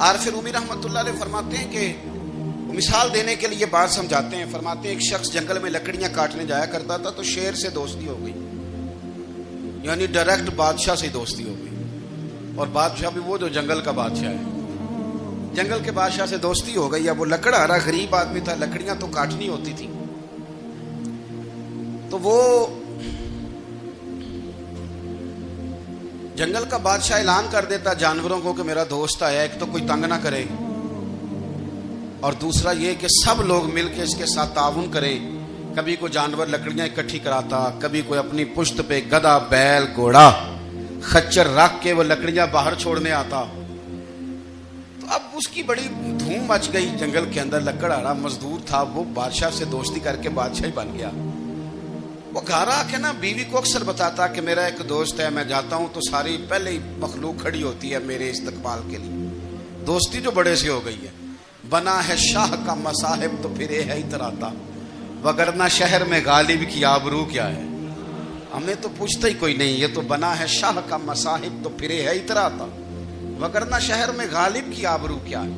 عارف رومی رحمۃ اللہ علیہ فرماتے ہیں کہ مثال دینے کے لیے بات سمجھاتے ہیں. فرماتے ہیں ایک شخص جنگل میں لکڑیاں کاٹنے جایا کرتا تھا تو شیر سے دوستی ہو گئی, یعنی ڈائریکٹ بادشاہ سے دوستی ہو گئی. اور بادشاہ بھی وہ جو جنگل کا بادشاہ ہے, جنگل کے بادشاہ سے دوستی ہو گئی. اب وہ لکڑہارا غریب آدمی تھا, لکڑیاں تو کاٹنی ہوتی تھی. تو وہ جنگل کا بادشاہ اعلان کر دیتا جانوروں کو کہ میرا دوست آیا, ایک تو کوئی تنگ نہ کرے, اور دوسرا یہ کہ سب لوگ مل کے اس کے ساتھ تعاون کریں. کبھی کوئی جانور لکڑیاں اکٹھی کراتا, کبھی کوئی اپنی پشت پہ گدھا, بیل, گھوڑا, خچر رکھ کے وہ لکڑیاں باہر چھوڑنے آتا. تو اب اس کی بڑی دھوم مچ گئی جنگل کے اندر. لکڑہارا مزدور تھا, وہ بادشاہ سے دوستی کر کے بادشاہ ہی بن گیا. وہ گھر آ کے نا بیوی کو اکثر بتاتا کہ میرا ایک دوست ہے, میں جاتا ہوں تو ساری پہلے ہی مخلوق کھڑی ہوتی ہے میرے استقبال کے لیے. دوستی جو بڑے سے ہو گئی ہے. بنا ہے شاہ کا مصاحب تو پھر یہ ہے اتراتا, وگرنہ شہر میں غالب کی آبرو کیا ہے. ہمیں تو پوچھتا ہی کوئی نہیں, یہ تو بنا ہے شاہ کا مصاحب تو پھر یہ ہے اتراتا, وگرنہ شہر میں غالب کی آبرو کیا ہے.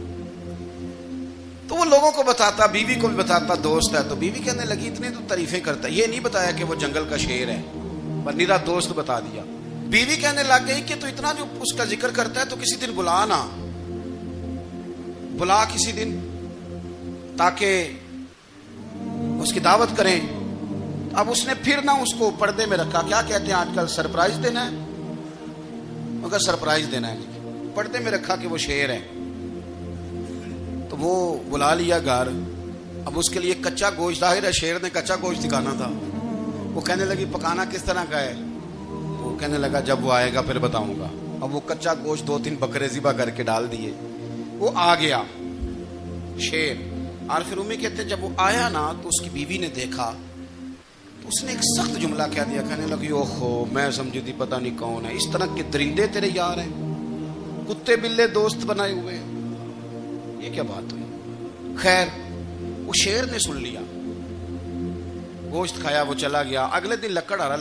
تو وہ لوگوں کو بتاتا, بیوی کو بھی بتاتا دوست ہے. تو بیوی کہنے لگی اتنی تو تعریفیں کرتا, یہ نہیں بتایا کہ وہ جنگل کا شیر ہے, پر میرا دوست بتا دیا. بیوی کہنے لگ گئی کہ تو اتنا جو اس کا ذکر کرتا ہے تو کسی دن بلا نا, بلا کسی دن تاکہ اس کی دعوت کریں. اب اس نے پھر نہ اس کو پردے میں رکھا. کیا کہتے ہیں آج کل, سرپرائز دینا ہے, مگر سرپرائز دینا ہے, پردے میں رکھا کہ وہ شیر ہے. تو وہ بلا لیا گھر. اب اس کے لیے کچا گوشت, ظاہر ہے شیر نے کچا گوشت دکھانا تھا. وہ کہنے لگی پکانا کس طرح کا ہے. وہ کہنے لگا جب وہ آئے گا پھر بتاؤں گا. اب وہ کچا گوشت 2-3 بکرے ذبح کر کے ڈال دیے. وہ آ گیا شیر. عارف رومی کہتے جب وہ آیا نا تو اس کی بیوی نے دیکھا تو اس نے ایک سخت جملہ کہہ دیا. کہنے لگی اوہو, میں سمجھی تھی پتہ نہیں کون ہے, اس طرح کے درندے تیرے یار ہیں, کتے بلے دوست بنائے ہوئے ہیں, یہ کیا بات ہوئی. خیر وہ شیر نے سن لیا, گوشت کھایا, وہ چلا گیا. اگلے دن لکڑہارا